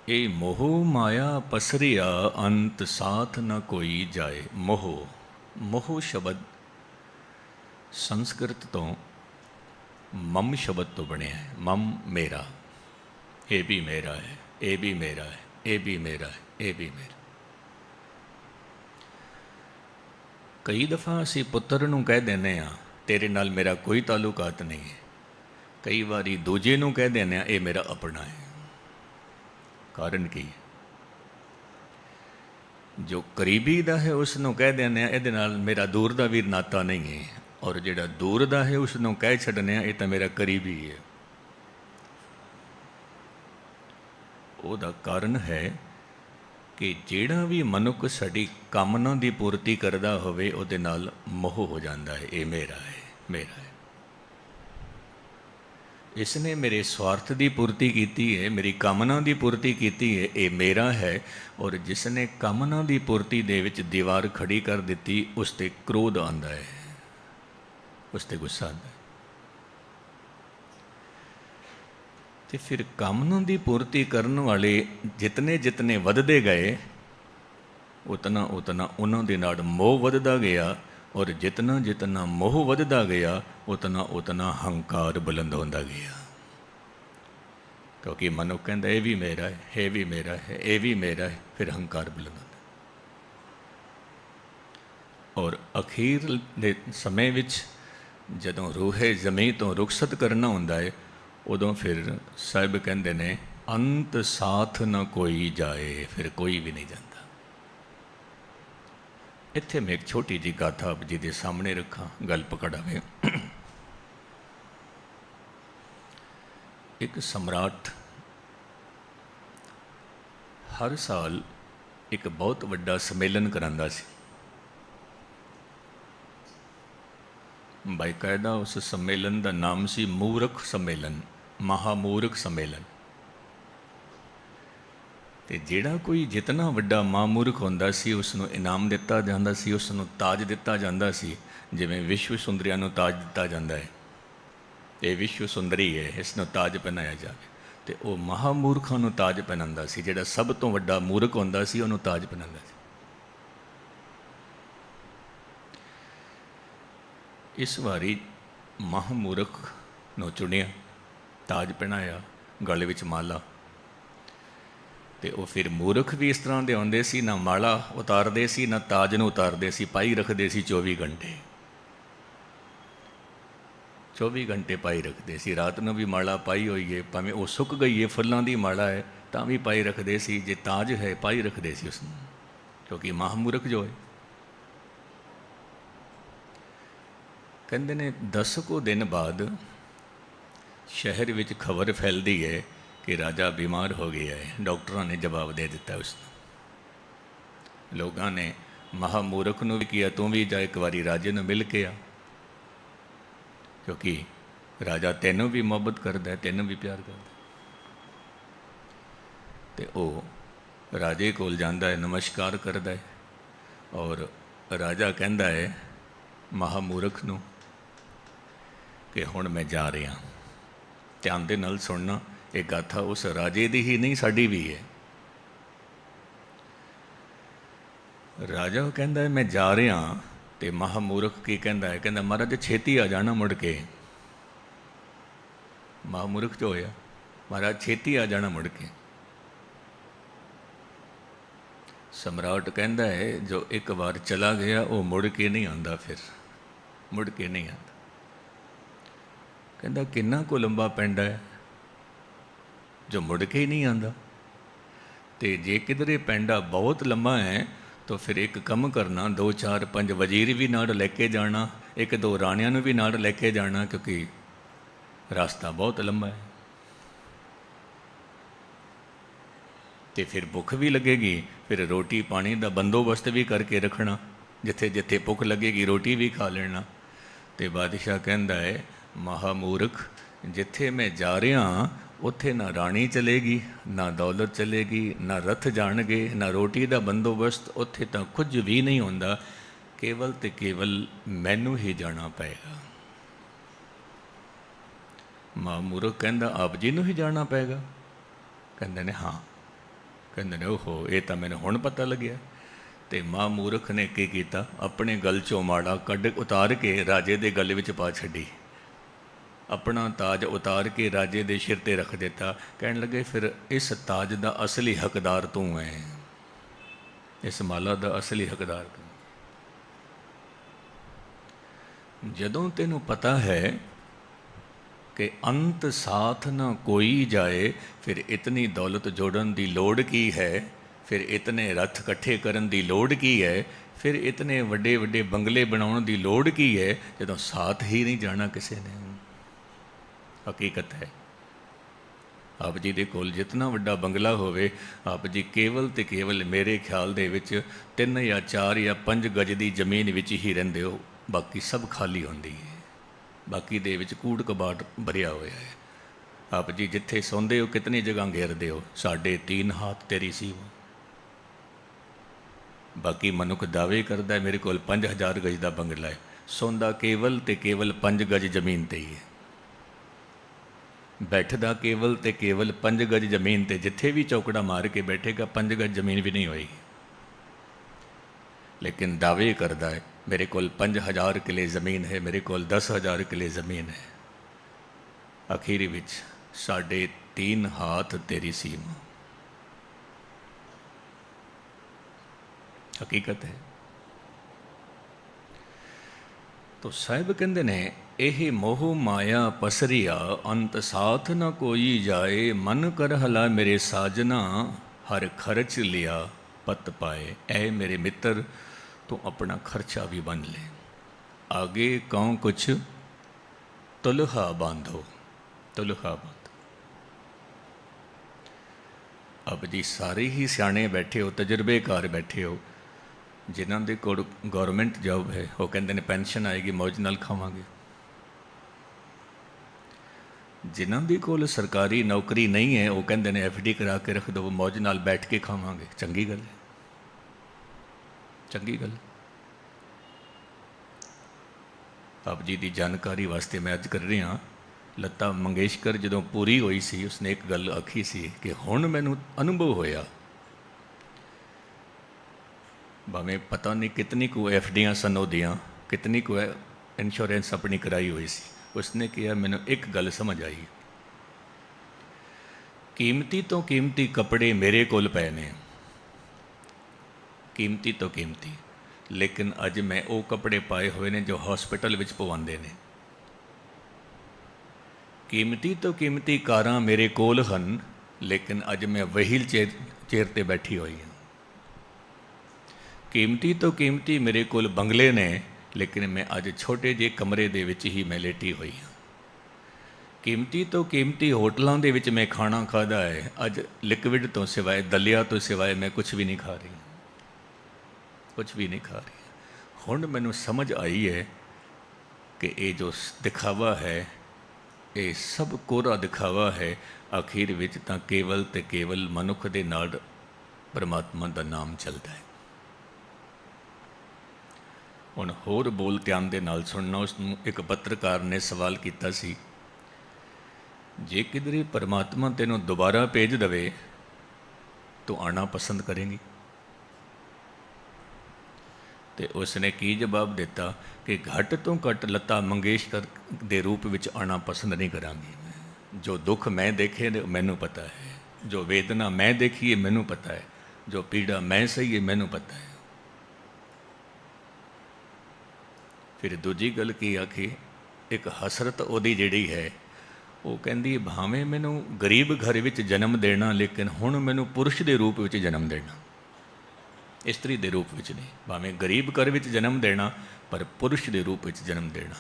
ये मोह माया पसरिया अंत साथ न कोई जाए। मोह, मोह शब्द संस्कृत तो मम शब्द तो बने है। मम मेरा, ये भी मेरा है, ये भी मेरा है, ये भी मेरा है, ये भी मेरा। कई दफ़ा असी पुत्र नूं कह देने आ तेरे नाल मेरा कोई ताल्लुकात नहीं है। कई बारी दूजे नूं कह देने आ ये मेरा अपना है। कारण की जो करीबी दा है उसनों कह देने ये नाल मेरा दूर दा भी नाता नहीं है, और जिहड़ा दूर दा है उसनों कह छड्डने ये तो मेरा करीबी है। ਉਹਦਾ ਕਾਰਨ ਹੈ ਕਿ ਜਿਹੜਾ ਵੀ ਮਨੁੱਖ ਸਾਡੀ ਕਾਮਨਾ ਦੀ ਪੂਰਤੀ ਕਰਦਾ ਹੋਵੇ ਉਹਦੇ ਨਾਲ ਮੋਹ ਹੋ ਜਾਂਦਾ ਹੈ। ਇਹ ਮੇਰਾ ਹੈ, ਮੇਰਾ ਹੈ। इसने मेरे स्वार्थ की पूर्ति की है, मेरी कामना की पूर्ति की है, ये मेरा है। और जिसने कामना की पूर्ति दे विच दीवार खड़ी कर दी उस ते क्रोध आंदा है, उस ते गुस्सा आंदा है। तो फिर कामना की पूर्ति करने वाले जितने जितने वधदे गए उतना उतना उन्होंने नाल मोह वधदा गया, और जितना जितना मोह वधदा गया उतना उतना हंकार बुलंद होंदा गया। क्योंकि मनुष्य कहता ये भी मेरा है, ये भी मेरा है, ये भी मेरा है, फिर हंकार बुलंद होंदा। और अखीर दे समय विच जदों रूहे जमी तो रुखसत करना होंदा है उदों फिर साहिब कहते ने अंत साथ न कोई जाए, फिर कोई भी नहीं जाता। इत्थे मैं एक छोटी जी गाथा आप जी के सामने रखा, गल पकड़ावे। एक सम्राट हर साल एक बहुत वड्डा सम्मेलन करांदा सी। बाकायदा उस सम्मेलन का नाम सी मूर्ख सम्मेलन, महामूर्ख सम्मेलन। तो जिहड़ा कोई जितना वड्डा महामूर्ख होंदा सी उसनों इनाम दिता जांदा सी, उसनों ताज दिता जांदा सी। जिवें विश्व सुंदरियां नूं ताज दिता जांदा है, ये विश्व सुंदरी है, इसनों ताज पहनाया जाए। तो वह महामूर्खां नूं ताज पहनांदा सी। जिहड़ा सब तो वड्डा मूर्ख होंदा सी उहनूं ताज पहनांदा सी। इस वारी महामूर्ख नूं चुनिया, ताज पहनाया, गले विच माला। तो वह फिर मूर्ख भी इस तरह के आते सी, ना माला उतारते सी ना ताज नूं उतारते सी, पाई रखते सी 24 घंटे। 24 घंटे पाई रखते सी। रात नूं भी माला पाई हुई है, भावें वो सुक गई है, फुलों की माला है तां भी पाई रखते सी। जे ताज है पाई रखते सी उसनूं, क्योंकि महामूर्ख जो है। कहते ने 10 को दिन बाद शहर विच खबर फैलती है कि राजा बीमार हो गया है। डॉक्टरों ने जवाब दे दिता उसको। लोगों ने महामूर्ख नूं भी किया तू भी जा एक बारी राजे नूं मिल के आ, क्योंकि राजा तेनों भी मुहब्बत करता है, तेनों भी प्यार करता है। तो वह राजे कोल जांदा है, नमस्कार करता है, और राजा कहता है महामूर्ख नूं कि हुण मैं जा रहा। ध्यान दे नाल सुनना, एक गाथा उस राजे दी ही नहीं साड़ी भी है। राजा कहता है मैं जा रहा, तो महामूर्ख की कहता है, कहता महाराज छेती आ जाना मुड़ के। महामूर्ख जो होया, महाराज छेती आ जाना मुड़ के। सम्राट कहता है जो एक बार चला गया वो मुड़ के नहीं आता, फिर मुड़ के नहीं आता। कहता किन्ना को लंबा पिंड है जो मुड़ के ही नहीं आता। तो जे किधरे पेंडा बहुत लंबा है तो फिर एक कम करना, 2 4 5 वजीर भी नाल लेके जाना, 1 2 राणियां नूं भी नाल लेके जाना, क्योंकि रास्ता बहुत लंबा है। तो फिर भुख भी लगेगी, फिर रोटी पानी का बंदोबस्त भी करके रखना, जिथे जिथे भुख लगेगी रोटी भी खा लेना। तो बादशाह कहता है महामूर्ख, जिथे मैं जा रहा उत्थे ना राणी चलेगी, ना दौलत चलेगी, ना रथ जाणगे, ना रोटी का बंदोबस्त, उत्थे तो कुछ भी नहीं होंदा। केवल तो केवल मैनू ही जाना पेगा। महामूर्ख कहता आप जी नूं ही जाना पेगा। कहते ने हाँ। कहते ने ओहो ये तो मैंने हुण पता लग्या। तो मां मूर्ख ने की कीता, अपने गल चों माड़ा कढ़ उतार के राजे दे गल विच पा छड्डी, अपना ताज उतार के राजे दे सिर ते रख दिता। कहन लगे फिर इस ताज दा असली हकदार तू है, इस माला दा असली हकदार तू। जदों तेनू पता है कि अंत साथ न कोई जाए, फिर इतनी दौलत जोड़न दी लोड़ की है, फिर इतने रथ इकट्ठे करन दी लोड़ की है, फिर इतने वड्डे वड्डे बंगले बनाउण दी लोड़ की है, जदों साथ ही नहीं जाना किसी ने। हकीकत है आप जी दे कोल जितना वड्डा बंगला होवे, आप जी केवल ते केवल मेरे ख्याल दे विच 3 या 4 या 5 गज दी जमीन विच ही रहिंदे हो, बाकी सब खाली होंदी है, बाकी दे विच कूड़ कबाट भरिया होया है। आप जी जिथे सौंदे हो कितनी जगह घेरदे हो, 3.5 हाथ तेरी सी वो। बाकी मनुख दावे करता है मेरे को 5000 गज का बंगला है, सौंदा केवल ते केवल 5 गज जमीन ते ही है, बैठदा केवल ते केवल 5 गज जमीन ते, जिथे भी चौकड़ा मार के बैठेगा 5 गज जमीन भी नहीं होएगी, लेकिन दावे करता है मेरे को 5000 किले ज़मीन है, मेरे को 10,000 किले ज़मीन है। आखिरी विच 3.5 हाथ तेरी सीमा। हकीकत है। तो साहिब कहते ने यह मोह माया पसरिया, अंत साथ न कोई जाए, मन कर हला मेरे साजना, हर खर्च लिया पत पाए। ऐ मेरे मित्र तो अपना खर्चा भी बन ले, आगे कहूँ कुछ तुलहा बांधो, तुलहा बांधो। अब जी सारे ही सियाने बैठे हो, तजर्बेकार बैठे हो, जिन्हों के कोल गौरमेंट जॉब है वो कहते हैं पेंशन आएगी मौज नाल खावांगे, जिन्हों के कोल सरकारी नौकरी नहीं है वो कहते हैं FD करा के रख दो, मौज नाल बैठ के खावांगे। चंगी गल है, चंगी गल। आप जी की जानकारी वास्ते मैं अज कर रहा, लता मंगेशकर जदों पूरी हुई सी उसने एक गल आखी सी कि हुण मैनूं अनुभव होया, भावें पता नहीं कितनी को FDयां सन ओदियां, कितनी को इंश्योरेंस अपनी कराई हुई सी, उसने कहा मैनूं एक गल समझ आई, कीमती तो कीमती कपड़े मेरे कोल पए ने, कीमती तो कीमती, लेकिन अज मैं वो कपड़े पाए हुए ने जो हॉस्पिटल विच पवांदे ने। कीमती तो कीमती कारां मेरे कोल हन, लेकिन अज मैं व्हील चेयर ते बैठी हुई हूँ। कीमती तो कीमती मेरे कोल बंगले ने, लेकिन मैं अज छोटे जे कमरे दे विच ही मैं लेटी हुई हाँ। कीमती तो कीमती होटलों दे विच मैं खाना खादा है, अज लिक्विड तो सिवाय दलिया तो सिवाय मैं कुछ भी नहीं खा रही, कुछ भी नहीं खा रही। हुण मैनूं समझ आई है कि ये जो दिखावा है ये सब कोरा दिखावा है, आखिर विच तां केवल ते केवल मनुख दे नाल परमात्मा दा नाम चलता है। हुण होर बोल ध्यान दे नाल सुनना। उसनूं एक पत्रकार ने सवाल किया सी, जे किधरे परमात्मा तेनों दोबारा भेज दवे तो आना पसंद करेंगी? तो उसने की जवाब दिता कि घट तो घट लता मंगेशकर दे रूप विच आना पसंद नहीं करांगी। जो दुख मैं देखे मैनू पता है, जो वेदना मैं देखी है मैनू पता है, जो पीड़ा मैं सही है मैनू पता है। फिर दूजी गल की आखी, एक हसरत ओदी जिहड़ी है वो कहंदी भावें मैनू गरीब घर विच जन्म देना, लेकिन हुण मैनू पुरुष दे रूप विच जन्म देना, इस्त्री दे रूप विच नहीं। भावें गरीब घर विच जन्म देना पर पुरुष दे रूप विच जन्म देना।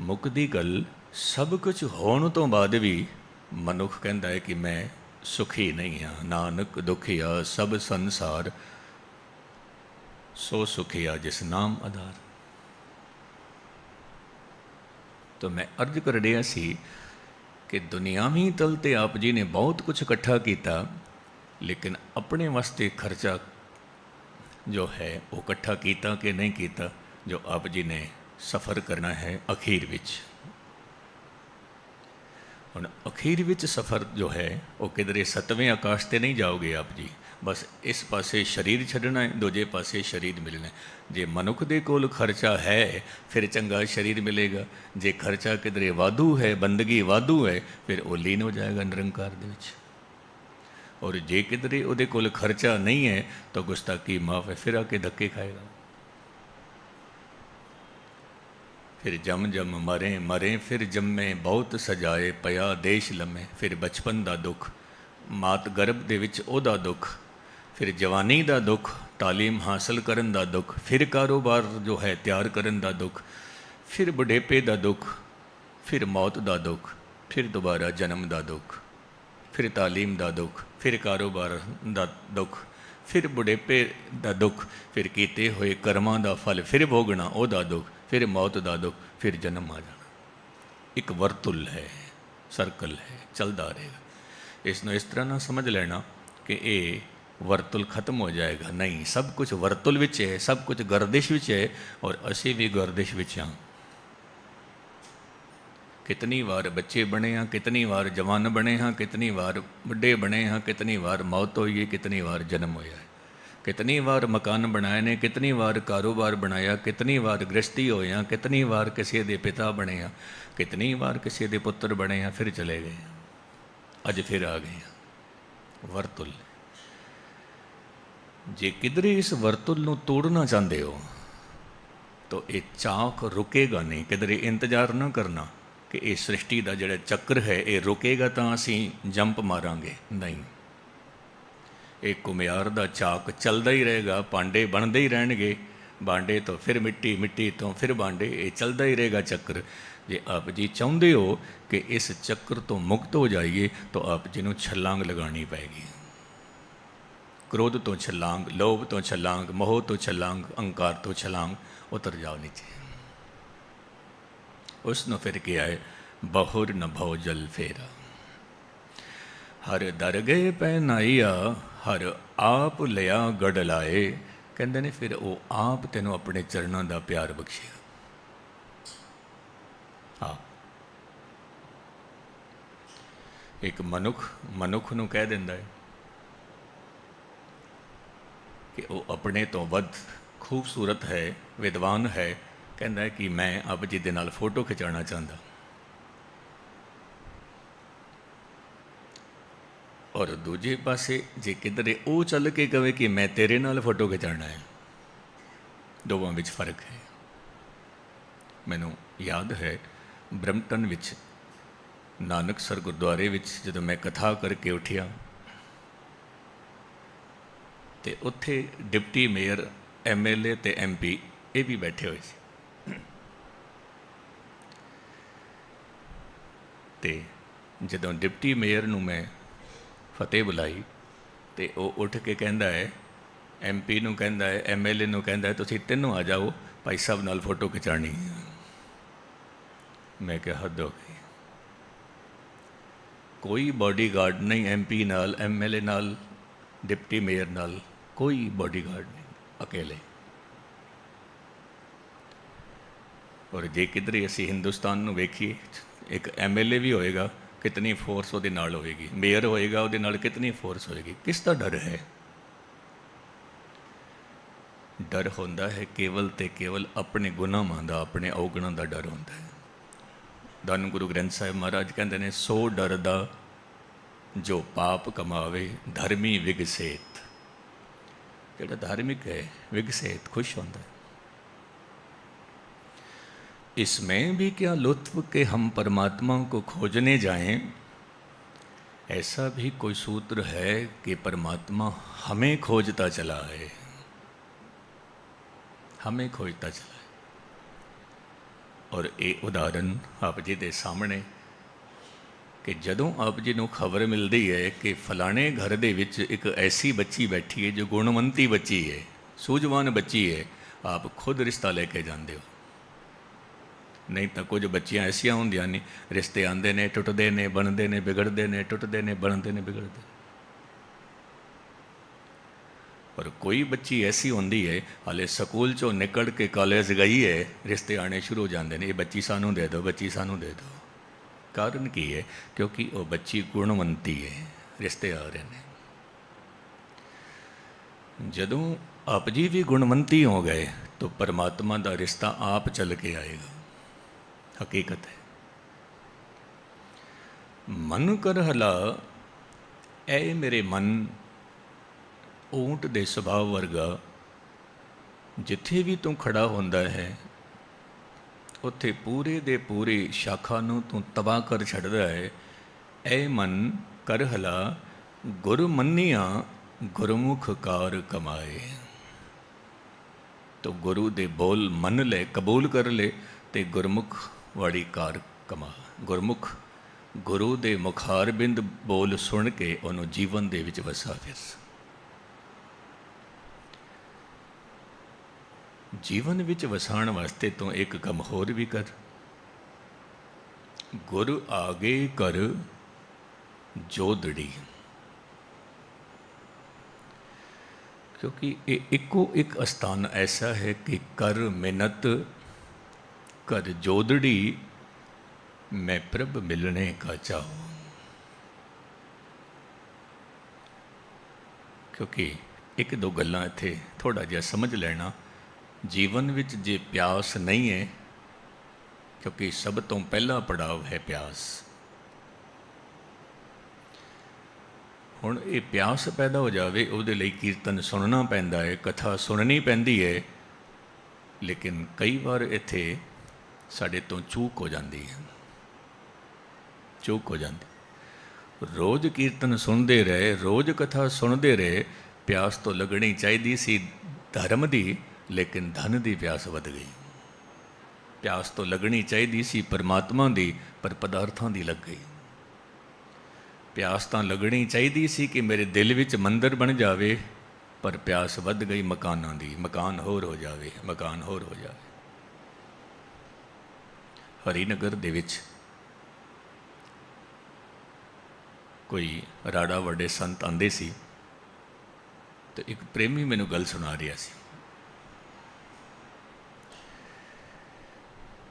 मुकदी गल सब कुछ होने तो बाद भी मनुख कहता है कि मैं सुखी नहीं हाँ। नानक दुखिया सब संसार, सो सुखिया जिस नाम आधार। तो मैं अर्ज कर रहा सी कि दुनियावी तल ते आप जी ने बहुत कुछ इकट्ठा किया, लेकिन अपने वास्ते खर्चा जो है वो इकट्ठा किया कि नहीं किया, जो आप जी ने सफ़र करना है अखीर विच। ਹੁਣ ਅਖੀਰ ਵਿੱਚ ਸਫ਼ਰ ਜੋ ਹੈ ਉਹ ਕਿਧਰੇ 7ਵੇਂ ਆਕਾਸ਼ 'ਤੇ ਨਹੀਂ ਜਾਓਗੇ ਆਪ ਜੀ। ਬਸ ਇਸ ਪਾਸੇ ਸਰੀਰ ਛੱਡਣਾ ਹੈ, ਦੂਜੇ ਪਾਸੇ ਸਰੀਰ ਮਿਲਣਾ ਹੈ। ਜੇ ਮਨੁੱਖ ਦੇ ਕੋਲ ਖਰਚਾ ਹੈ ਫਿਰ ਚੰਗਾ ਸਰੀਰ ਮਿਲੇਗਾ। ਜੇ ਖਰਚਾ ਕਿਧਰੇ ਵਾਧੂ ਹੈ, ਬੰਦਗੀ ਵਾਧੂ ਹੈ, ਫਿਰ ਉਹ ਲੀਨ ਹੋ ਜਾਏਗਾ ਨਿਰੰਕਾਰ ਦੇ ਵਿੱਚ। ਔਰ ਜੇ ਕਿਧਰੇ ਉਹਦੇ ਕੋਲ ਖਰਚਾ ਨਹੀਂ ਹੈ ਤਾਂ ਗੁਸਤਾਖੀ ਮਾਫ ਹੈ, ਫਿਰ ਆ ਕੇ ਧੱਕੇ ਖਾਏਗਾ। फिर जम जम मरे मरे फिर जम्मे बहुत सजाए पिया देश लम्हे। फिर बचपन का दुख, मात गर्भ दे विच ओदा दुख, फिर जवानी का दुख, तालीम हासिल करन दा दुख, फिर कारोबार जो है तैयार करन दा दुख, फिर बुढ़ेपे का दुख, फिर मौत का दुख, फिर दोबारा जन्म का दुख, फिर तालीम का दुख, फिर कारोबार का दुख, फिर बुढ़ेपे का दुख, फिर कीते हुए कर्मां का फल फिर भोगना ओदा दुख, फिर मौत का दुख, फिर जन्म आ जाना। एक वर्तुल है, सर्कल है, चलता रहेगा। इसनों इस तरह ना समझ लेना कि ये वर्तुल खत्म हो जाएगा, नहीं। सब कुछ वर्तुल विच है, सब कुछ गर्दिश विच है और असी भी गर्दिश विच हाँ। कितनी बार बच्चे बने हाँ, कितनी बार जवान बने हाँ, कितनी बार बुढ़े बने हाँ, कितनी बार मौत हुई है, कितनी बार जन्म होया है, कितनी बार मकान बनाए ने, कितनी बार कारोबार बनाया, कितनी बार गृहस्थी होए हाँ, कितनी बार किसी के पिता बने हाँ, कितनी बार किसी के पुत्र बने हाँ, फिर चले गए, अज फिर आ गए हाँ। वर्तुल जे किधरे इस वर्तुल नूं तोड़ना चाहते हो तो ये चाक रुकेगा नहीं। किधरे इंतजार ना करना कि ये सृष्टि का जिहड़ा चक्र है ये रुकेगा तो असीं जंप मारांगे, नहीं। एक घुमियार का चाक चलता ही रहेगा, भांडे बनते ही रहणगे, भांडे तो फिर मिट्टी, मिट्टी तो फिर भांडे, ये चलता ही रहेगा चक्र। जे आप जी चाहते हो कि इस चक्र तो मुक्त हो जाइए तो आप जी नूं छलांग लगानी पैगी। क्रोध तो छलांग, लोभ तो छलांग, मोह तो छलांग, अहंकार तो छलांग, उतर जाओ नीचे। उसनों फिर क्या है, बहुर न भव जल फेरा, हर दर गए पहनाइया, हर आप लिया गढ़ लाए। कहते ने फिर वो आप तेनों अपने चरणों का प्यार बख्शेगा। हाँ, एक मनुख नूं कह दिंदा है कि वो अपने तो वध खूबसूरत है, विद्वान है, कहता है कि मैं आप जी दे नाल फोटो खिंचाना चाहता। और दूजे पासे जे किधरे वो चल के कहे कि मैं तेरे नाल फोटो खिंचाना है, दोवां विच फर्क है। मैनू याद है ब्रम्पटन विच नानकसर गुरुद्वारे विच जदों मैं कथा करके उठिया तो उत्थे डिप्टी मेयर, MLA ते MP ये भी बैठे हुए सी। ते जदों डिप्टी मेयर नूं मैं फतेह बुलाई तो वह उठ के कहता है, MP नूं कहता है, MLA नूं कहता है, तुसीं तीनों आ जाओ, भाई साहब नाल फोटो खिंचानी। मैं क्या हद हो गई। कोई बॉडीगार्ड नहीं MP नाल, MLA नाल, डिप्टी मेयर नाल, कोई बॉडीगार्ड नहीं, अकेले। और जे किधरे असी हिंदुस्तान नूं वेखीए, एक MLA भी होएगा, कितनी फोर्स उहदे नाल होएगी, मेयर होएगा उहदे नाल कितनी फोर्स होएगी। किसका डर है? डर होंदा है केवल ते केवल अपने गुनाहां दा, अपने अवगुणां दा डर होंदा है। धन गुरु ग्रंथ साहिब महाराज कहते हैं, सो डरदा जो पाप कमावे धर्मी विगसेत। जिहड़ा धार्मिक है विगसेत, खुश होंदा है। इसमें भी क्या लुत्फ कि हम परमात्मा को खोजने जाएं, ऐसा भी कोई सूत्र है कि परमात्मा हमें खोजता चला है, हमें खोजता चला है। और ये उदाहरण आप जी के सामने कि जदों आप जी नूं खबर मिलती है कि फलाने घर दे विच एक ऐसी बच्ची बैठी है जो गुणवंती बच्ची है, सूझवान बच्ची है, आप खुद रिश्ता लेके जाते हो। नहीं तो कुछ बच्चियां ऐसिया होंदियां ने, रिश्ते आते हैं, टुटते हैं, बनते हैं, बिगड़ते हैं, टुटते हैं, बनते हैं, बिगड़ते हैं। और कोई बच्ची ऐसी होंदी है, हाले स्कूल चो निकल के कॉलेज गई है, रिश्ते आने शुरू हो जाते हैं, ये बच्ची सानू दे दो, बच्ची सानू दे दो। ਕਾਰਨ ਕੀ ਹੈ? ਕਿਉਂਕਿ ਉਹ ਬੱਚੀ ਗੁਣਵੰਤੀ ਹੈ। ਰਿਸ਼ਤੇ ਆ ਰਹੇ ਨੇ। ਜਦੋਂ ਆਪ ਜੀ ਵੀ ਗੁਣਵੰਤੀ ਹੋ ਗਏ ਤਾਂ परमात्मा ਦਾ ਰਿਸ਼ਤਾ ਆਪ ਚੱਲ ਕੇ ਆਏਗਾ। ਹਕੀਕਤ ਹੈ। ਮਨ ਕਰ ਹਲਾ, ਐ ਮੇਰੇ ਮਨ ਊਂਟ ਦੇ ਸੁਭਾਅ ਵਰਗਾ, ਜਿੱਥੇ ਵੀ ਤੂੰ ਖੜਾ ਹੁੰਦਾ ਹੈ ਉੱਥੇ ਪੂਰੇ ਦੇ ਪੂਰੇ ਸ਼ਾਖਾ ਨੂੰ ਤੂੰ ਤਬਾਹ ਕਰ ਛੱਡਦਾ ਹੈ। ਐ ਮਨ ਕਰ ਹਲਾ, ਗੁਰ ਮੰਨਿਆ ਗੁਰਮੁਖ ਕਾਰ ਕਮਾਏ। ਤੋ ਗੁਰੂ ਦੇ ਬੋਲ ਮੰਨ ਲੈ, ਕਬੂਲ ਕਰ ਲੈ, ਤੇ ਗੁਰਮੁਖ ਵਾਲੀ ਕਾਰ ਕਮਾ। ਗੁਰਮੁਖ ਗੁਰੂ ਦੇ ਮੁਖਾਰਬਿੰਦ ਬੋਲ ਸੁਣ ਕੇ ਉਹਨੂੰ ਜੀਵਨ ਦੇ ਵਿੱਚ ਵਸਾ ਫਿਰ। ਜੀਵਨ ਵਿੱਚ ਵਸਾਉਣ ਵਾਸਤੇ ਤੂੰ ਇੱਕ ਕੰਮ ਹੋਰ ਵੀ ਕਰ। ਗੁਰ ਆਗੇ ਕਰ ਜੋਦੜੀ। ਕਿਉਂਕਿ ਇਹ ਇੱਕੋ ਇੱਕ ਅਸਥਾਨ ਐਸਾ ਹੈ ਕਿ ਕਰ ਮਿਹਨਤ ਕਰ ਜੋਦੜੀ, ਮੈਂ ਪ੍ਰਭ ਮਿਲਣੇ ਕਾ ਚਾਹੂੰ। ਕਿਉਂਕਿ ਇੱਕ ਦੋ ਗੱਲਾਂ ਇੱਥੇ ਥੋੜ੍ਹਾ ਜਿਹਾ ਸਮਝ ਲੈਣਾ। ਜੀਵਨ ਵਿੱਚ ਜੇ ਪਿਆਸ ਨਹੀਂ ਹੈ, ਕਿਉਂਕਿ ਸਭ ਤੋਂ ਪਹਿਲਾ ਪੜਾਵ ਹੈ ਪਿਆਸ। ਹੁਣ ਇਹ ਪਿਆਸ ਪੈਦਾ ਹੋ ਜਾਵੇ, ਉਹਦੇ ਲਈ ਕੀਰਤਨ ਸੁਣਨਾ ਪੈਂਦਾ ਹੈ, ਕਥਾ ਸੁਣਨੀ ਪੈਂਦੀ ਹੈ। ਲੇਕਿਨ ਕਈ ਵਾਰ ਇੱਥੇ ਸਾਡੇ ਤੋਂ ਚੂਕ ਹੋ ਜਾਂਦੀ ਹੈ। ਚੂਕ ਹੋ ਜਾਂਦੀ। ਰੋਜ਼ ਕੀਰਤਨ ਸੁਣਦੇ ਰਹੇ, ਰੋਜ਼ ਕਥਾ ਸੁਣਦੇ ਰਹੇ, ਪਿਆਸ ਤੋਂ ਲੱਗਣੀ ਚਾਹੀਦੀ ਸੀ ਧਰਮ ਦੀ, ਲੇਕਿਨ ਧਨ ਦੀ ਪਿਆਸ ਵੱਧ ਗਈ। ਪਿਆਸ ਤੋਂ ਲੱਗਣੀ ਚਾਹੀਦੀ ਸੀ ਪਰਮਾਤਮਾ ਦੀ, ਪਰ ਪਦਾਰਥਾਂ ਦੀ ਲੱਗ ਗਈ। ਪਿਆਸ ਤਾਂ ਲੱਗਣੀ ਚਾਹੀਦੀ ਸੀ ਕਿ ਮੇਰੇ ਦਿਲ ਵਿੱਚ ਮੰਦਰ ਬਣ ਜਾਵੇ, ਪਰ ਪਿਆਸ ਵੱਧ ਗਈ ਮਕਾਨਾਂ ਦੀ। ਮਕਾਨ ਹੋਰ ਹੋ ਜਾਵੇ, ਮਕਾਨ ਹੋਰ ਹੋ ਜਾਵੇ। ਹਰੀਨਗਰ ਦੇ ਵਿੱਚ ਕੋਈ ਰਾੜਾ ਵੱਡੇ ਸੰਤ ਆਉਂਦੇ ਸੀ, ਤੇ ਇੱਕ ਪ੍ਰੇਮੀ ਮੈਨੂੰ ਗੱਲ ਸੁਣਾ ਰਿਹਾ ਸੀ।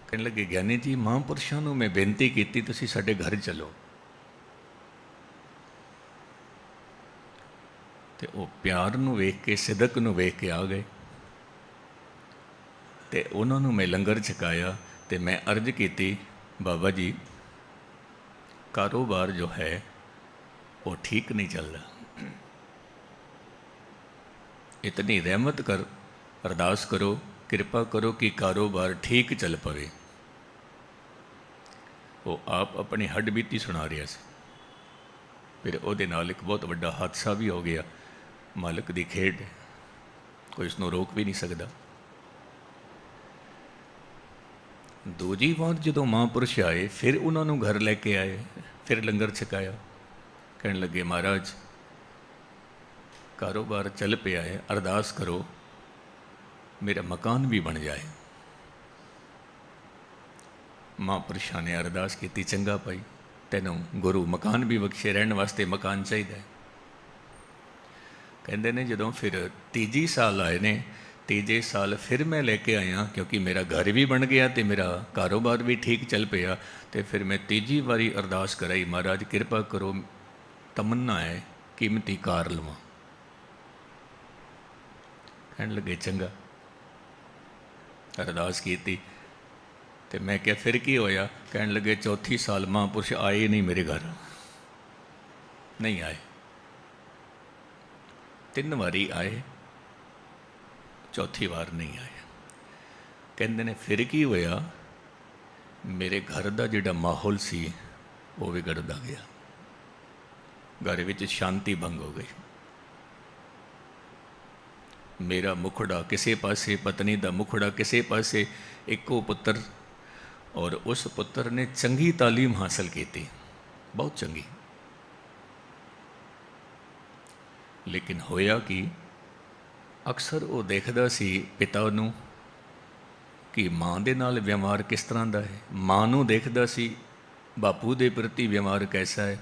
ਕਹਿਣ ਲੱਗੇ, ਗਿਆਨੀ ਜੀ, ਮਹਾਂਪੁਰਸ਼ਾਂ ਨੂੰ ਮੈਂ ਬੇਨਤੀ ਕੀਤੀ ਤੁਸੀਂ ਸਾਡੇ ਘਰ ਚਲੋ, ਤੇ ਉਹ ਪਿਆਰ ਨੂੰ ਵੇਖ ਕੇ, ਸਿਦਕ ਨੂੰ ਵੇਖ ਕੇ ਆ ਗਏ। ਤੇ ਉਹਨਾਂ ਨੂੰ ਮੈਂ ਲੰਗਰ ਛਕਾਇਆ, ਤੇ ਮੈਂ ਅਰਜ਼ ਕੀਤੀ, ਬਾਬਾ ਜੀ ਕਾਰੋਬਾਰ ਜੋ ਹੈ ਉਹ ਠੀਕ ਨਹੀਂ ਚੱਲਦਾ, ਇਤਨੀ ਰਹਿਮਤ ਕਰ, ਅਰਦਾਸ ਕਰੋ, ਕਿਰਪਾ ਕਰੋ ਕਿ ਕਾਰੋਬਾਰ ਠੀਕ ਚੱਲ ਪਵੇ। ਉਹ ਆਪ ਆਪਣੀ ਹੱਡ ਬੀਤੀ ਸੁਣਾ ਰਿਹਾ ਸੀ। ਫਿਰ ਉਹਦੇ ਨਾਲ ਇੱਕ ਬਹੁਤ ਵੱਡਾ ਹਾਦਸਾ ਵੀ ਹੋ ਗਿਆ। ਮਾਲਕ ਦੀ ਖੇਡ, ਕੋਈ ਇਸ ਨੂੰ ਰੋਕ ਵੀ ਨਹੀਂ ਸਕਦਾ। ਦੂਜੀ ਵਾਰ ਜਦੋਂ ਮਹਾਂਪੁਰਸ਼ ਆਏ, ਫਿਰ ਉਹਨਾਂ ਨੂੰ ਘਰ ਲੈ ਕੇ ਆਏ, ਫਿਰ ਲੰਗਰ ਛਕਾਇਆ। ਕਹਿਣ ਲੱਗੇ, ਮਹਾਰਾਜ ਕਾਰੋਬਾਰ ਚੱਲ ਪਿਆ ਹੈ, ਅਰਦਾਸ ਕਰੋ ਮੇਰਾ ਮਕਾਨ ਵੀ ਬਣ ਜਾਏ। ਮਹਾਂਪੁਰਸ਼ਾਂ ਨੇ ਅਰਦਾਸ ਕੀਤੀ, ਚੰਗਾ ਭਾਈ, ਤੈਨੂੰ ਗੁਰੂ ਮਕਾਨ ਵੀ ਬਖਸ਼ੇ, ਰਹਿਣ ਵਾਸਤੇ ਮਕਾਨ ਚਾਹੀਦਾ ਹੈ। ਕਹਿੰਦੇ ਨੇ ਜਦੋਂ ਫਿਰ ਤੀਜੀ ਸਾਲ ਆਏ ਨੇ, ਤੀਜੇ ਸਾਲ ਫਿਰ ਮੈਂ ਲੈ ਕੇ ਆਇਆ, ਕਿਉਂਕਿ ਮੇਰਾ ਘਰ ਵੀ ਬਣ ਗਿਆ ਅਤੇ ਮੇਰਾ ਕਾਰੋਬਾਰ ਵੀ ਠੀਕ ਚੱਲ ਪਿਆ। ਅਤੇ ਫਿਰ ਮੈਂ ਤੀਜੀ ਵਾਰੀ ਅਰਦਾਸ ਕਰਾਈ, ਮਹਾਰਾਜ ਕਿਰਪਾ ਕਰੋ, ਤਮੰਨਾ ਹੈ ਕੀਮਤੀ ਕਾਰ ਲਵਾਂ। ਕਹਿਣ ਲੱਗੇ ਚੰਗਾ। ਅਰਦਾਸ ਕੀਤੀ ਅਤੇ ਮੈਂ ਕਿਹਾ ਫਿਰ ਕੀ ਹੋਇਆ? ਕਹਿਣ ਲੱਗੇ ਚੌਥੀ ਸਾਲ ਮਹਾਂਪੁਰਸ਼ ਆਏ ਨਹੀਂ ਮੇਰੇ ਘਰ, ਨਹੀਂ ਆਏ। 3 ਵਾਰੀ ਆਏ, ਚੌਥੀ ਵਾਰ ਨਹੀਂ ਆਏ। ਕਹਿੰਦੇ ਨੇ ਫਿਰ ਕੀ ਹੋਇਆ? ਮੇਰੇ ਘਰ ਦਾ ਜਿਹੜਾ ਮਾਹੌਲ ਸੀ ਉਹ ਵਿਗੜਦਾ ਗਿਆ, ਘਰ ਵਿੱਚ ਸ਼ਾਂਤੀ ਭੰਗ ਹੋ ਗਈ। ਮੇਰਾ ਮੁਖੜਾ ਕਿਸੇ ਪਾਸੇ, ਪਤਨੀ ਦਾ ਮੁਖੜਾ ਕਿਸੇ ਪਾਸੇ, ਇੱਕੋ ਪੁੱਤਰ, ਔਰ ਉਸ ਪੁੱਤਰ ਨੇ ਚੰਗੀ ਤਾਲੀਮ ਹਾਸਲ ਕੀਤੀ, ਬਹੁਤ ਚੰਗੀ। ਲੇਕਿਨ ਹੋਇਆ ਕਿ ਅਕਸਰ ਉਹ ਦੇਖਦਾ ਸੀ ਪਿਤਾ ਨੂੰ ਕਿ ਮਾਂ ਦੇ ਨਾਲ ਵਿਵਹਾਰ ਕਿਸ ਤਰ੍ਹਾਂ ਦਾ ਹੈ, ਮਾਂ ਨੂੰ ਦੇਖਦਾ ਸੀ ਬਾਪੂ ਦੇ ਪ੍ਰਤੀ ਵਿਵਹਾਰ ਕੈਸਾ ਹੈ।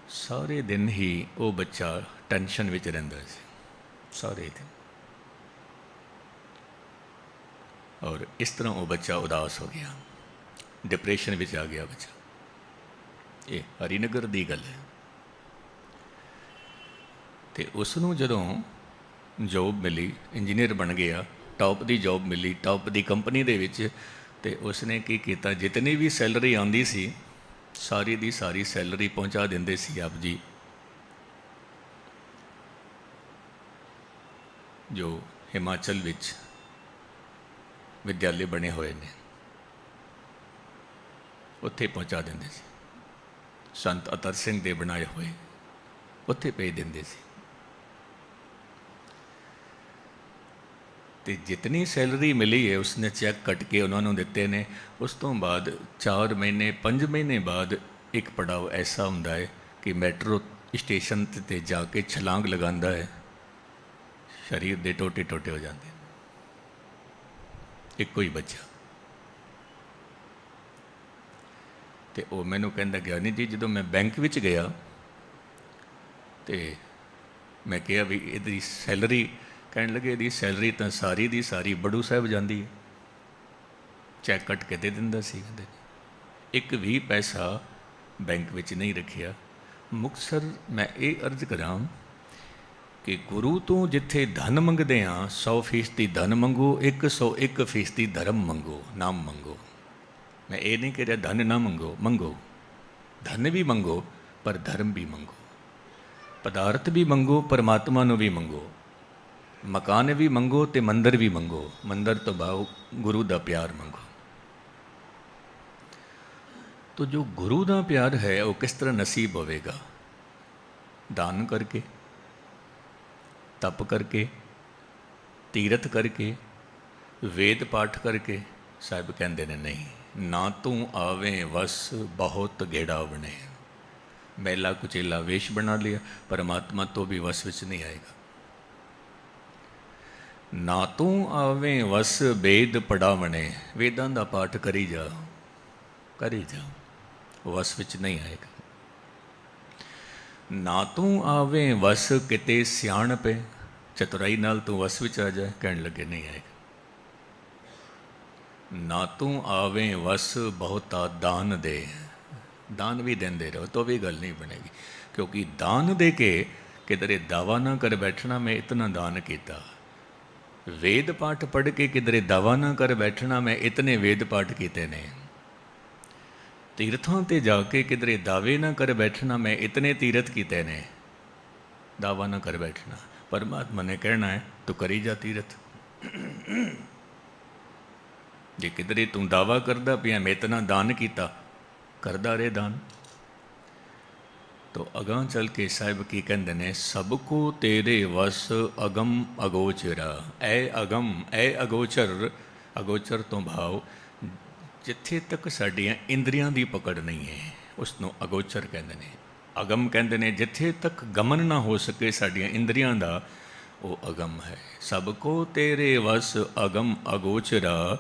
ਸਾਰੇ ਦਿਨ ਹੀ ਉਹ ਬੱਚਾ ਟੈਨਸ਼ਨ ਵਿੱਚ ਰਹਿੰਦਾ ਸੀ, ਸਾਰੇ ਦਿਨ। ਔਰ ਇਸ ਤਰ੍ਹਾਂ ਉਹ ਬੱਚਾ ਉਦਾਸ ਹੋ ਗਿਆ, ਡਿਪਰੈਸ਼ਨ ਵਿੱਚ ਆ ਗਿਆ ਬੱਚਾ। ਇਹ ਹਰੀਨਗਰ ਦੀ ਗੱਲ ਹੈ। ਅਤੇ ਉਸ ਨੂੰ ਜਦੋਂ ਜੋਬ ਮਿਲੀ, ਇੰਜੀਨੀਅਰ ਬਣ ਗਿਆ, ਟੌਪ ਦੀ ਜੋਬ ਮਿਲੀ ਟੌਪ ਦੀ ਕੰਪਨੀ ਦੇ ਵਿੱਚ, ਅਤੇ ਉਸਨੇ ਕੀ ਕੀਤਾ, ਜਿਤਨੀ ਵੀ ਸੈਲਰੀ ਆਉਂਦੀ ਸੀ ਸਾਰੀ ਦੀ ਸਾਰੀ ਸੈਲਰੀ ਪਹੁੰਚਾ ਦਿੰਦੇ ਸੀ ਆਪ ਜੀ ਜੋ ਹਿਮਾਚਲ ਵਿੱਚ ਵਿਦਿਆਲੇ ਬਣੇ ਹੋਏ ਨੇ, ਉੱਥੇ ਪਹੁੰਚਾ ਦਿੰਦੇ ਸੀ। ਸੰਤ ਅਤਰ ਸਿੰਘ ਦੇ ਬਣਾਏ ਹੋਏ ਉੱਥੇ ਭੇਜ ਦਿੰਦੇ ਸੀ। ਅਤੇ ਜਿਤਨੀ ਸੈਲਰੀ ਮਿਲੀ ਹੈ ਉਸਨੇ ਚੈੱਕ ਕੱਟ ਕੇ ਉਹਨਾਂ ਨੂੰ ਦਿੱਤੇ ਨੇ। ਉਸ ਤੋਂ ਬਾਅਦ 4 ਮਹੀਨੇ 5 ਮਹੀਨੇ ਬਾਅਦ ਇੱਕ ਪੜਾਅ ਐਸਾ ਹੁੰਦਾ ਹੈ ਕਿ ਮੈਟਰੋ ਸਟੇਸ਼ਨ 'ਤੇ ਜਾ ਕੇ ਛਲਾਂਗ ਲਗਾਉਂਦਾ ਹੈ, ਸਰੀਰ ਦੇ ਟੋਟੇ ਟੋਟੇ ਹੋ ਜਾਂਦੇ, ਇੱਕੋ ਹੀ ਬੱਚਾ। ਅਤੇ ਉਹ ਮੈਨੂੰ ਕਹਿੰਦਾ, ਗਿਆਨੀ ਜੀ ਜਦੋਂ ਮੈਂ ਬੈਂਕ ਵਿੱਚ ਗਿਆ ਅਤੇ ਮੈਂ ਕਿਹਾ ਵੀ ਇਹਦੀ ਸੈਲਰੀ, ਕਹਿਣ ਲੱਗੇ ਇਹਦੀ ਸੈਲਰੀ ਤਾਂ ਸਾਰੀ ਦੀ ਸਾਰੀ ਬੜੂ ਸਾਹਿਬ ਜਾਂਦੀ ਹੈ, ਚੈੱਕ ਕੱਟ ਕੇ ਦੇ ਦਿੰਦਾ ਸੀ। ਕਹਿੰਦੇ ਇੱਕ ਵੀ ਪੈਸਾ ਬੈਂਕ ਵਿੱਚ ਨਹੀਂ ਰੱਖਿਆ। ਮੁਕਤਸਰ ਮੈਂ ਇਹ ਅਰਜ਼ ਕਰਾਂ ਕਿ ਗੁਰੂ ਤੋਂ ਜਿੱਥੇ ਧਨ ਮੰਗਦੇ ਹਾਂ 100% ਧਨ ਮੰਗੋ, 101% ਧਰਮ ਮੰਗੋ, ਨਾਮ ਮੰਗੋ। ਮੈਂ ਇਹ ਨਹੀਂ ਕਹਿ ਰਿਹਾ ਧਨ ਨਾ ਮੰਗੋ, ਮੰਗੋ, ਧਨ ਵੀ ਮੰਗੋ ਪਰ ਧਰਮ ਵੀ ਮੰਗੋ, ਪਦਾਰਥ ਵੀ ਮੰਗੋ, ਪਰਮਾਤਮਾ ਨੂੰ ਵੀ ਮੰਗੋ, ਮਕਾਨ ਵੀ ਮੰਗੋ ਅਤੇ ਮੰਦਰ ਵੀ ਮੰਗੋ, ਮੰਦਰ ਤੋਂ ਭਾਵ ਗੁਰੂ ਦਾ ਪਿਆਰ ਮੰਗੋ। ਤੋ ਜੋ ਗੁਰੂ ਦਾ ਪਿਆਰ ਹੈ ਉਹ ਕਿਸ ਤਰ੍ਹਾਂ ਨਸੀਬ ਹੋਵੇਗਾ? ਦਾਨ ਕਰਕੇ, ਤਪ ਕਰਕੇ, ਤੀਰਥ ਕਰਕੇ, ਵੇਦ ਪਾਠ ਕਰਕੇ। ਸਾਹਿਬ ਕਹਿੰਦੇ ਨੇ ਨਹੀਂ, ਨਾ ਤੂੰ ਆਵੇਂ ਵਸ ਬਹੁਤ ਗੇੜਾ ਬਣੇ। ਮੈਲਾ ਕੁਚੇਲਾ ਵੇਸ਼ ਬਣਾ ਲਿਆ, ਪਰਮਾਤਮਾ ਤੋਂ ਵੀ ਵਸ ਵਿੱਚ ਨਹੀਂ ਆਏਗਾ। ਨਾ ਤੂੰ ਆਵੇਂ ਵਸ ਵੇਦ ਪੜਾਵਣੇ, ਵੇਦਾਂ ਦਾ ਪਾਠ ਕਰੀ ਜਾ, ਕਰੀ ਜਾ, ਵਸ ਵਿੱਚ ਨਹੀਂ ਆਏਗਾ। ਨਾ ਤੂੰ ਆਵੇਂ ਵਸ ਕਿਤੇ ਸਿਆਣਪ, ਚਤੁਰਾਈ ਨਾਲ ਤੂੰ ਵਸ ਵਿੱਚ ਆ ਜਾ, ਕਹਿਣ ਲੱਗੇ ਨਹੀਂ ਆਏਗਾ। ਨਾ ਤੂੰ ਆਵੇਂ ਵਸ ਬਹੁਤਾ ਦਾਨ ਦੇ, ਦਾਨ ਵੀ ਦਿੰਦੇ ਰਹੋ ਤਾਂ ਵੀ ਗੱਲ ਨਹੀਂ ਬਣੇਗੀ। ਕਿਉਂਕਿ ਦਾਨ ਦੇ ਕੇ ਕਿਧਰੇ ਦਾਵਾ ਨਾ ਕਰ ਬੈਠਣਾ ਮੈਂ ਇਤਨਾ ਦਾਨ ਕੀਤਾ, ਵੇਦ ਪਾਠ ਪੜ੍ਹ ਕੇ ਕਿਧਰੇ ਦਾਵਾ ਨਾ ਕਰ ਬੈਠਣਾ ਮੈਂ ਇਤਨੇ ਵੇਦ ਪਾਠ ਕੀਤੇ ਨੇ, ਤੀਰਥਾਂ 'ਤੇ ਜਾ ਕੇ ਕਿਧਰੇ ਦਾਵੇ ਨਾ ਕਰ ਬੈਠਣਾ ਮੈਂ ਇਤਨੇ ਤੀਰਥ ਕੀਤੇ ਨੇ। ਦਾਵਾ ਨਾ ਕਰ ਬੈਠਣਾ, ਪਰਮਾਤਮਾ ਨੇ ਕਹਿਣਾ ਹੈ ਤੂੰ ਕਰੀ ਜਾ ਤੀਰਥ। ਜੇ ਕਿਧਰੇ ਤੂੰ ਦਾਵਾ ਕਰਦਾ ਪਿਆ ਮੈਂ ਇਤਨਾ ਦਾਨ ਕੀਤਾ, ਕਰਦਾ ਰਹੇ ਦਾਨ। ਤੋ ਅਗਾਂਹ ਚੱਲ ਕੇ ਸਾਹਿਬ ਕੀ ਕਹਿੰਦੇ ਨੇ, ਸਭ ਕੋ ਤੇਰੇ ਵਸ ਅਗਮ ਅਗੋਚਰਾ। ਐ ਅਗਮ, ਐ ਅਗੋਚਰ, ਅਗੋਚਰ ਤੋਂ ਭਾਵ ਜਿੱਥੇ ਤੱਕ ਸਾਡੀਆਂ ਇੰਦਰੀਆਂ ਦੀ ਪਕੜ ਨਹੀਂ ਹੈ ਉਸ ਨੂੰ ਅਗੋਚਰ ਕਹਿੰਦੇ ਨੇ। ਅਗਮ ਕਹਿੰਦੇ ਨੇ ਜਿੱਥੇ ਤੱਕ ਗਮਨ ਨਾ ਹੋ ਸਕੇ ਸਾਡੀਆਂ ਇੰਦਰੀਆਂ ਦਾ, ਉਹ ਅਗਮ ਹੈ। ਸਭ ਕੋ ਤੇਰੇ ਵਸ ਅਗਮ ਅਗੋਚਰਾ,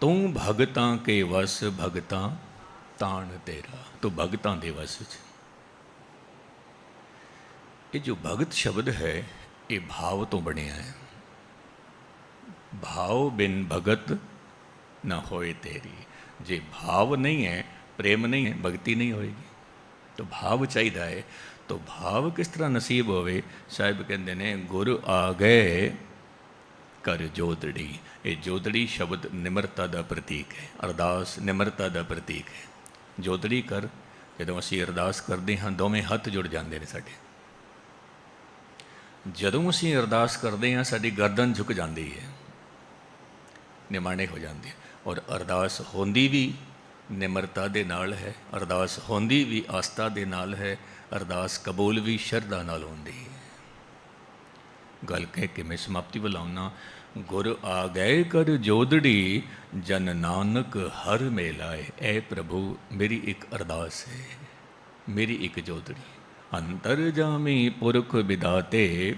ਤੂੰ ਭਗਤਾਂ ਕੇ ਵਸ ਭਗਤਾਂ ਤਾਣ ਤੇਰਾ। ਤੂੰ ਭਗਤਾਂ ਦੇ ਵਸ ਵਿੱਚ। ਇਹ ਜੋ ਭਗਤ ਸ਼ਬਦ ਹੈ ਇਹ ਭਾਵ ਤੋਂ ਬਣਿਆ ਹੈ। ਭਾਵ ਬਿਨ ਭਗਤ ਨਾ ਹੋਏ ਤੇਰੀ। ਜੇ ਭਾਵ ਨਹੀਂ ਹੈ, ਪ੍ਰੇਮ ਨਹੀਂ ਹੈ, ਭਗਤੀ ਨਹੀਂ ਹੋਏਗੀ। ਤਾਂ ਭਾਵ ਚਾਹੀਦਾ ਹੈ। ਤਾਂ ਭਾਵ ਕਿਸ ਤਰ੍ਹਾਂ ਨਸੀਬ ਹੋਵੇ? ਸਾਹਿਬ ਕਹਿੰਦੇ ਨੇ ਗੁਰ ਆ ਗਏ ਕਰ ਜੋਦੜੀ। ਇਹ ਜੋਦੜੀ ਸ਼ਬਦ ਨਿਮਰਤਾ ਦਾ ਪ੍ਰਤੀਕ ਹੈ। ਅਰਦਾਸ ਨਿਮਰਤਾ ਦਾ ਪ੍ਰਤੀਕ ਹੈ। ਜੋਦੜੀ ਕਰ, ਜਦੋਂ ਅਸੀਂ ਅਰਦਾਸ ਕਰਦੇ ਹਾਂ ਦੋਵੇਂ ਹੱਥ ਜੁੜ ਜਾਂਦੇ ਨੇ ਸਾਡੇ। ਜਦੋਂ ਅਸੀਂ ਅਰਦਾਸ ਕਰਦੇ ਹਾਂ ਸਾਡੀ ਗਰਦਨ ਝੁਕ ਜਾਂਦੀ ਹੈ, ਨਿਮਾਣੇ ਹੋ ਜਾਂਦੇ। ਔਰ ਅਰਦਾਸ ਹੁੰਦੀ ਵੀ ਨਿਮਰਤਾ ਦੇ ਨਾਲ ਹੈ, ਅਰਦਾਸ ਹੁੰਦੀ ਵੀ ਆਸਥਾ ਦੇ ਨਾਲ ਹੈ, ਅਰਦਾਸ ਕਬੂਲ ਵੀ ਸ਼ਰਧਾ ਨਾਲ ਹੁੰਦੀ ਹੈ। ਗੱਲ ਕਹਿ ਕੇ ਮੈਂ ਸਮਾਪਤੀ ਵੱਲ ਆਉਣਾ। ਗੁਰ ਆ ਗਏ ਕਰ ਜੋਦੜੀ, ਜਨ ਨਾਨਕ ਹਰ ਮੇਲਾਏ। ਐ ਪ੍ਰਭੂ ਮੇਰੀ ਇੱਕ ਅਰਦਾਸ ਹੈ, ਮੇਰੀ ਇੱਕ ਜੋਦੜੀ। ਅੰਤਰ ਜਾਮੀ ਪੁਰਖ ਵਿਦਾਤੇ,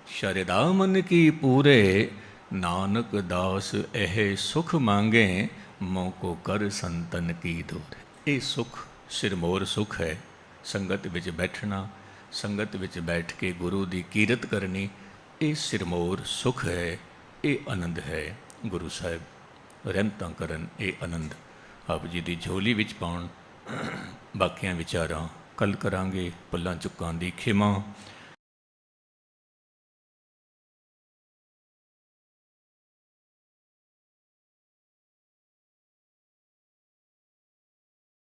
ਸ਼ਰਦਾ ਮਨ ਕੀ ਪੂਰੇ। ਨਾਨਕ ਦਾਸ ਇਹ ਸੁਖ ਮੰਗੇ, ਮੋਕੋ ਕਰ ਸੰਤਨ ਕੀ ਦੂਰ। ਇਹ ਸੁਖ ਸਿਰਮੌਰ ਸੁਖ ਹੈ। ਸੰਗਤ ਵਿੱਚ ਬੈਠਣਾ, ਸੰਗਤ ਵਿੱਚ ਬੈਠ ਕੇ ਗੁਰੂ ਦੀ ਕੀਰਤ ਕਰਨੀ, ਇਹ ਸਿਰਮੌਰ ਸੁਖ ਹੈ, ਇਹ ਆਨੰਦ ਹੈ। ਗੁਰੂ ਸਾਹਿਬ ਰਹਿਮਤਾਂ ਕਰਨ, ਇਹ ਆਨੰਦ ਆਪ ਜੀ ਦੀ ਝੋਲੀ ਵਿੱਚ ਪਾਉਣ। ਬਾਕੀਆਂ ਵਿਚਾਰਾਂ ਕੱਲ ਕਰਾਂਗੇ। ਭੁੱਲਾਂ ਚੁੱਕਾਂ ਦੀ ਖਿਮਾ।